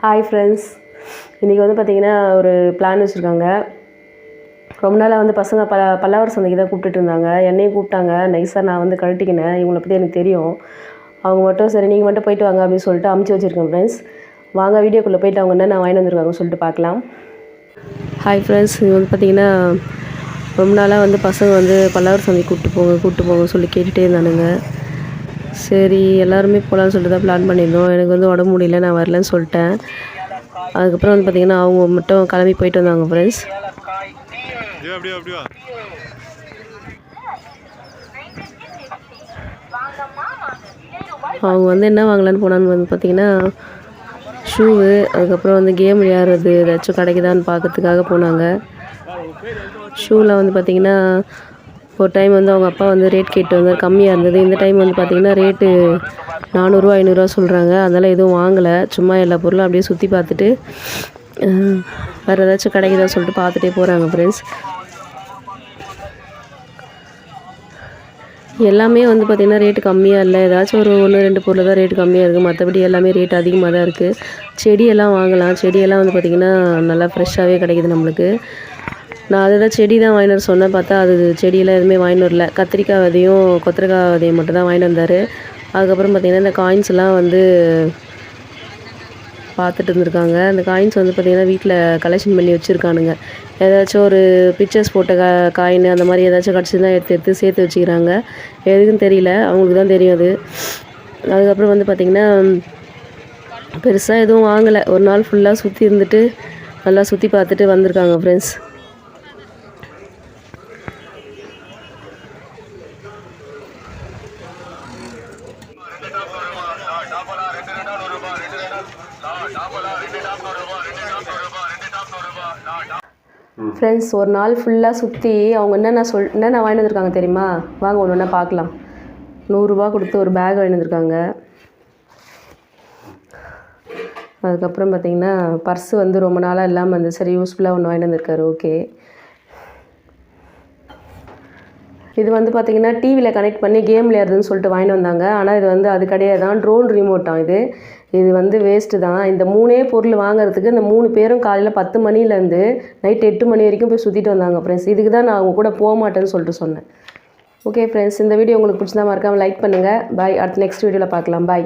Hi friends, இன்றைக்கி வந்து பார்த்திங்கன்னா ஒரு பிளான் வச்சுருக்காங்க. ரொம்ப நாளாக வந்து பசங்க பல்லாவரம் சந்தைக்கு தான் கூப்பிட்டுட்டு இருந்தாங்க. என்னையும் கூப்பிட்டாங்க. நைஸாக நான் வந்து கழட்டிக்கினேன். இவங்களை பற்றி எனக்கு தெரியும். அவங்க மட்டும் சரி நீங்கள் மட்டும் போயிட்டு வாங்க அப்படின்னு சொல்லிட்டு அமுச்சு வச்சுருக்கேன். ஃப்ரெண்ட்ஸ், வாங்க வீடியோக்குள்ளே போயிட்டு அவங்க என்ன நான் வாங்கிட்டு வந்துருக்காங்கன்னு சொல்லிட்டு பார்க்கலாம். ஹாய் ஃப்ரெண்ட்ஸ், இது வந்து பார்த்திங்கன்னா ரொம்ப நாளாக வந்து பசங்க வந்து பல்லாவரம் சந்தைக்கு கூப்பிட்டு போங்க சொல்லி கேட்டுகிட்டே இருந்தானுங்க. சரி எல்லாருமே போகலான்னு சொல்லிட்டு தான் பிளான் பண்ணியிருந்தோம். எனக்கு வந்து உடம்பு முடியல, நான் வரலன்னு சொல்லிட்டேன். அதுக்கப்புறம் வந்து பார்த்திங்கன்னா அவங்க மட்டும் கிளம்பி போயிட்டு வந்தாங்க. ஃப்ரெண்ட்ஸ், அவங்க வந்து என்ன வாங்கலான்னு போனான்னு வந்து பார்த்திங்கன்னா ஷூவு, அதுக்கப்புறம் வந்து கேம் விளையாடுறது ஏதாச்சும் கிடைக்குதான்னு பார்க்கறதுக்காக போனாங்க. ஷூவில் வந்து பார்த்திங்கன்னா ஒரு டைம் வந்து அவங்க அப்பா வந்து ரேட் கேட்டு வந்தார், கம்மியாக இருந்தது. இந்த டைம் வந்து பார்த்திங்கன்னா ரேட்டு 400 500 சொல்கிறாங்க. அதனால் எதுவும் வாங்கலை. சும்மா எல்லா பொருளும் அப்படியே சுற்றி பார்த்துட்டு வேறு ஏதாச்சும் கிடைக்குதான்னு சொல்லிட்டு பார்த்துட்டே போகிறாங்க. ஃப்ரெண்ட்ஸ், எல்லாமே வந்து பார்த்திங்கன்னா ரேட்டு கம்மியாக இல்லை. ஏதாச்சும் ஒரு 1-2 பொருள் தான் ரேட்டு கம்மியாக இருக்குது. மற்றபடி எல்லாமே ரேட் அதிகமாக தான் இருக்குது. செடியெல்லாம் வாங்கலாம். செடியெல்லாம் வந்து பார்த்திங்கன்னா நல்லா ஃப்ரெஷ்ஷாகவே கிடைக்கிது நம்மளுக்கு. நான் அதை தான் செடி தான் வாங்கிட்டு வர சொன்னேன். பார்த்தா அது செடியெல்லாம் எதுவுமே வாங்கிட்டு வரல. கத்திரிக்காய் விதையும் கொத்தரக்காய் விதையும் மட்டும் தான் வாங்கிட்டு வந்தார். அதுக்கப்புறம் பார்த்திங்கன்னா இந்த காயின்ஸ்லாம் வந்து பார்த்துட்டு இருந்திருக்காங்க. அந்த காயின்ஸ் வந்து பார்த்திங்கன்னா வீட்டில் கலெக்ஷன் பண்ணி வச்சுருக்கானுங்க. ஏதாச்சும் ஒரு பிக்சர்ஸ் போட்ட காயின் அந்த மாதிரி ஏதாச்சும் கிடச்சிதான் எடுத்து சேர்த்து வச்சுக்கிறாங்க. எதுக்குன்னு தெரியல, அவங்களுக்கு தான் தெரியும் அது. அதுக்கப்புறம் வந்து பார்த்திங்கன்னா பெருசாக எதுவும் வாங்கலை. ஒரு நாள் ஃபுல்லாக சுற்றி இருந்துட்டு நல்லா சுற்றி பார்த்துட்டு வந்திருக்காங்க. ஃப்ரெண்ட்ஸ், ஃப்ரெண்ட்ஸ் ஒரு நாள் ஃபுல்லாக சுற்றி அவங்க என்னென்ன வாங்கிட்டு வந்திருக்காங்க தெரியுமா? வாங்க ஒன்று ஒன்றா பார்க்கலாம். 100 ரூபா கொடுத்து ஒரு பேக் வாங்கிட்டு வந்திருக்காங்க. அதுக்கப்புறம் பார்த்திங்கன்னா பர்ஸு வந்து ரொம்ப நாளாக இல்லாமல் இருந்துச்சு. சரி யூஸ்ஃபுல்லாக ஒன்று வாங்கிட்டு வந்திருக்காரு. ஓகே, இது வந்து பார்த்திங்கன்னா டிவியில் கனெக்ட் பண்ணி கேம் விளையாடுறதுன்னு சொல்லிட்டு வாங்கிட்டு வந்தாங்க. ஆனால் இது வந்து அது கிடையாது தான், ட்ரோன் ரிமோட்டாம். இது வந்து வேஸ்ட்டு தான். இந்த 3 பொருள் வாங்குறதுக்கு இந்த 3 பேரும் காலையில் 10 மணிலேருந்து நைட் 8 மணி வரைக்கும் போய் சுற்றிட்டு வந்தாங்க. ஃப்ரெண்ட்ஸ், இதுக்கு தான் நான் அவங்க கூட போக மாட்டேன்னு சொல்லிட்டு சொன்னேன். ஓகே ஃப்ரெண்ட்ஸ், இந்த வீடியோ உங்களுக்கு பிடிச்சிருந்தா மறக்காமல் லைக் பண்ணுங்கள். பாய். அடுத்த நெக்ஸ்ட் வீடியோவில் பார்க்கலாம். பாய்.